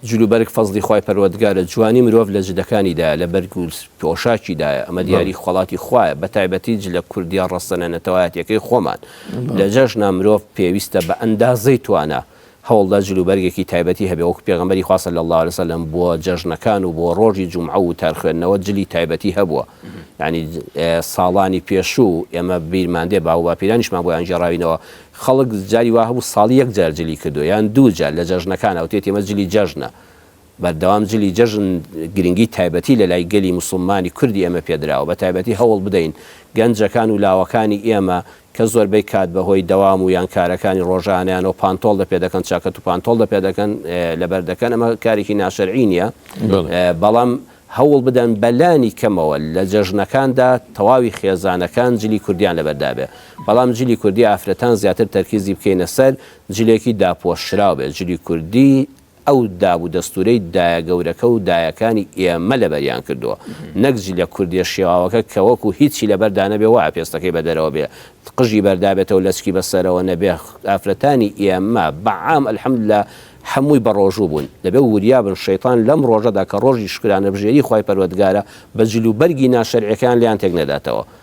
جلوبەرگ فەزلی خوای پەروەردگارە جوانی مرۆڤ لە جدەکانیدا لە بەرگ و پۆشاکیدایە ئەمە دیاری خۆڵاتی خوایە بە تایبەتی لە کوردیا ڕەسەنەتەوایەتەکەی خۆمان لە جەژنا مرۆڤ پێویستە بە ئەندازەی توانە هەوڵدا جلوبەرگێکی تایبەتی هەبێ وەکو پێغەمبەری خوا صلی الله علیه وسلم بۆ جەژنەکان و بۆ ڕۆژی جومعە و تارخوێندنەوە جلی تایبەتی هەبووە یعنی ساڵانی پێشوو ئێمە بیرمان دێ باو باپیرانیشمان بۆیان گێڕاوینەوە خەڵک جاری وا هەبوو ساڵی یەک جار جلی کردو یان دوو جار لە جەژنەکانەوە تێت ئێمە جلی جەژنە بەردەوام جلی جەژن گرنگی تایبەتی لە لای گەلی موسڵمانی کوردی ئێمە پێدراوە بە تایبەتی هەوڵ بدەین گەنجەکان و لاوەکانی ئێمە کە زۆربەی کات بەهۆی دەوام و یان کارەکانی ڕۆژانیان و پانتۆڵ دە پێ دەکەن چاکەت و پانتۆڵ دە پێ دەکەن لەبەر دەکەن ئەمە کارێکی ناشەرعی نییە بەڵام هەوڵ بدەن بەلانی کەمەوە لە جەژنەکاندا تەواوی خێزانەکان جلی کوردیان لەبەردابێ بەڵام جلی کوردی ئافرەتان زیاتر تەرکیزی بکەینە سەر جلێکی داپۆشراو بێت جلی کوردی ئەو دابوو دەستورەی دایە گەورەکە و دایەکانی ئێمە لەبەریان کردووە نەکجی لە کوردی شێواوەکە کە وەکو هیچی لەبەردانەبێ وایە پێستەکەی بە دەرەوە بێ قژی بەردابێتەوە لەسکی بەسەرەوە نەبێ ئافرەتانی ئێمە بەعام ئەلحەمدوللا هەمووی بە ڕۆژوو بوون دەبێ وریابن شەیطان لەم ڕۆژەدا کە ڕۆژی شکرانە بژێری خوای پەروەردگارە بە جلوبەرگی ناشەرعیەکان لیان تێک نەداتەوە